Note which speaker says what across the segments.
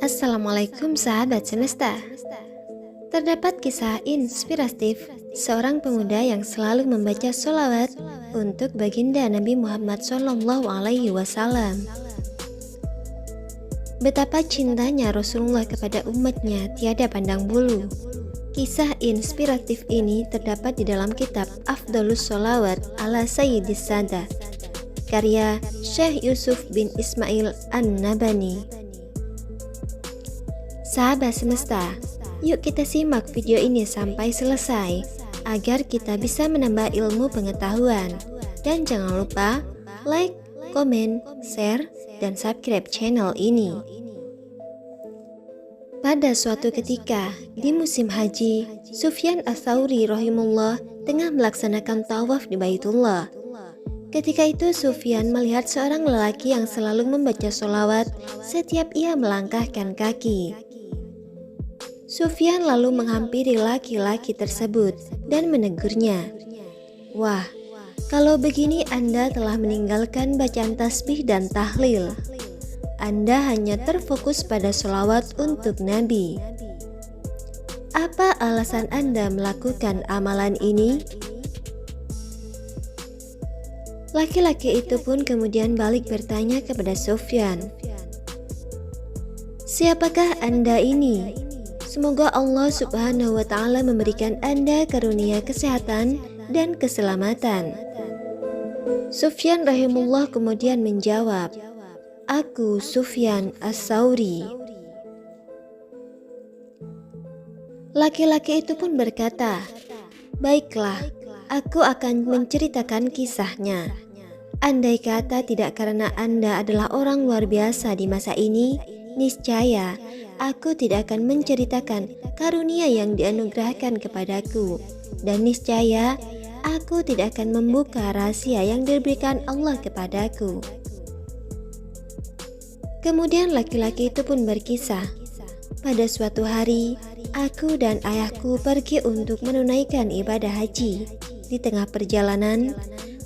Speaker 1: Assalamualaikum sahabat semesta. Terdapat kisah inspiratif seorang pemuda yang selalu membaca sholawat untuk baginda Nabi Muhammad SAW. Betapa cintanya Rasulullah kepada umatnya tiada pandang bulu. Kisah inspiratif ini terdapat di dalam kitab Afdhalus Sholawat ala Sayyidis Sadat, karya Syekh Yusuf bin Ismail An-Nabhani. Sahabat semesta, yuk kita simak video ini sampai selesai agar kita bisa menambah ilmu pengetahuan. Dan jangan lupa like, komen, share, dan subscribe channel ini. Pada suatu ketika di musim haji, Sufyan Ats-Tsauri rahimahullah tengah melaksanakan tawaf di Baitullah. Ketika itu Sufyan melihat seorang lelaki yang selalu membaca sholawat setiap ia melangkahkan kaki. Sufyan lalu menghampiri laki-laki tersebut dan menegurnya. "Wah, kalau begini Anda telah meninggalkan bacaan tasbih dan tahlil. Anda hanya terfokus pada sholawat untuk Nabi. Apa alasan Anda melakukan amalan ini?" Laki-laki itu pun kemudian balik bertanya kepada Sufyan, "Siapakah Anda ini? Semoga Allah Subhanahu wa Ta'ala memberikan Anda karunia kesehatan dan keselamatan." Sufyan rahimullah kemudian menjawab, "Aku Sufyan Ats-Tsauri." Laki-laki itu pun berkata, "Baiklah, aku akan menceritakan kisahnya. Andai kata tidak karena Anda adalah orang luar biasa di masa ini, niscaya aku tidak akan menceritakan karunia yang dianugerahkan kepadaku, dan niscaya aku tidak akan membuka rahasia yang diberikan Allah kepadaku." Kemudian laki-laki itu pun berkisah, "Pada suatu hari, aku dan ayahku pergi untuk menunaikan ibadah haji. Di tengah perjalanan,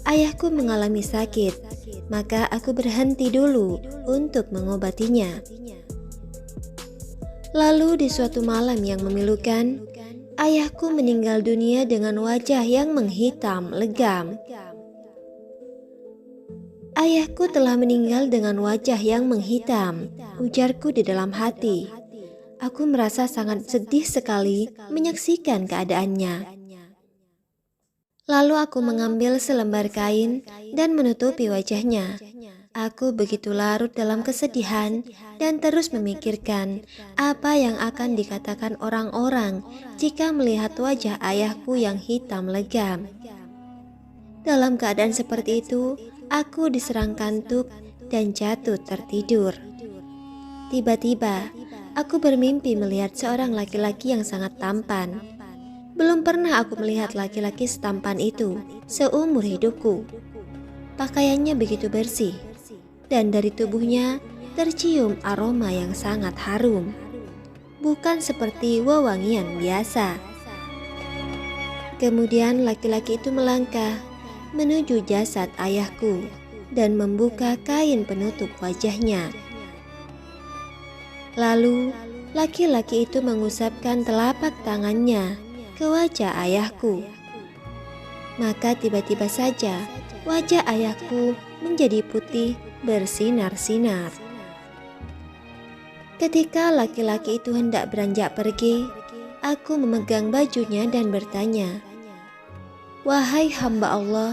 Speaker 1: ayahku mengalami sakit, maka aku berhenti dulu untuk mengobatinya. Lalu di suatu malam yang memilukan, ayahku meninggal dunia dengan wajah yang menghitam legam." "Ayahku telah meninggal dengan wajah yang menghitam," ujarku di dalam hati. Aku merasa sangat sedih sekali menyaksikan keadaannya. Lalu aku mengambil selembar kain dan menutupi wajahnya. Aku begitu larut dalam kesedihan dan terus memikirkan apa yang akan dikatakan orang-orang jika melihat wajah ayahku yang hitam legam. Dalam keadaan seperti itu, aku diserang kantuk dan jatuh tertidur. Tiba-tiba, aku bermimpi melihat seorang laki-laki yang sangat tampan. Belum pernah aku melihat laki-laki setampan itu seumur hidupku. Pakaiannya begitu bersih, dan dari tubuhnya tercium aroma yang sangat harum, bukan seperti wewangian biasa. Kemudian laki-laki itu melangkah menuju jasad ayahku dan membuka kain penutup wajahnya. Lalu laki-laki itu mengusapkan telapak tangannya ke wajah ayahku. Maka tiba-tiba saja wajah ayahku menjadi putih bersinar-sinar. Ketika laki-laki itu hendak beranjak pergi, aku memegang bajunya dan bertanya, "Wahai hamba Allah,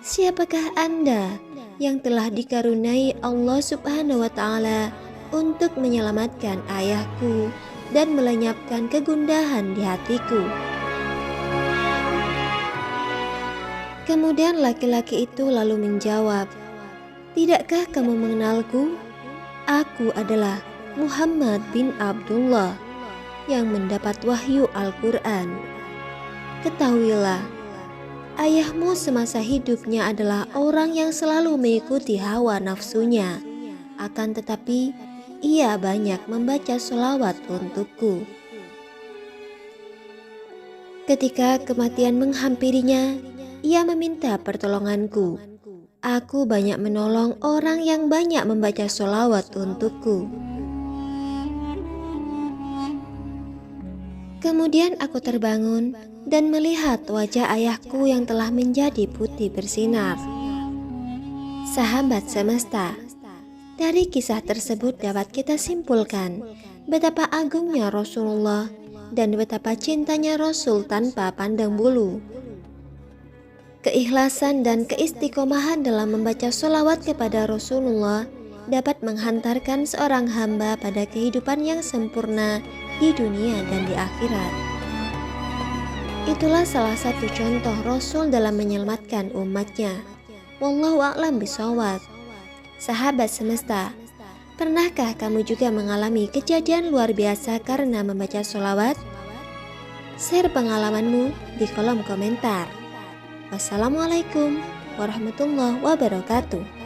Speaker 1: siapakah Anda yang telah dikaruniai Allah Subhanahu wa Ta'ala untuk menyelamatkan ayahku dan melenyapkan kegundahan di hatiku?" Kemudian laki-laki itu lalu menjawab, "Tidakkah kamu mengenalku? Aku adalah Muhammad bin Abdullah yang mendapat wahyu Al-Quran. Ketahuilah, ayahmu semasa hidupnya adalah orang yang selalu mengikuti hawa nafsunya. Akan tetapi, ia banyak membaca sholawat untukku. Ketika kematian menghampirinya, ia meminta pertolonganku. Aku banyak menolong orang yang banyak membaca sholawat untukku. Kemudian aku terbangun dan melihat wajah ayahku yang telah menjadi putih bersinar. Sahabat semesta, dari kisah tersebut dapat kita simpulkan betapa agungnya Rasulullah dan betapa cintanya Rasul tanpa pandang bulu. Keikhlasan dan keistiqomahan dalam membaca sholawat kepada Rasulullah dapat menghantarkan seorang hamba pada kehidupan yang sempurna di dunia dan di akhirat. Itulah salah satu contoh Rasul dalam menyelamatkan umatnya. Wallahu a'lam bishawab. Sahabat semesta, pernahkah kamu juga mengalami kejadian luar biasa karena membaca sholawat? Share pengalamanmu di kolom komentar. Wassalamualaikum warahmatullahi wabarakatuh.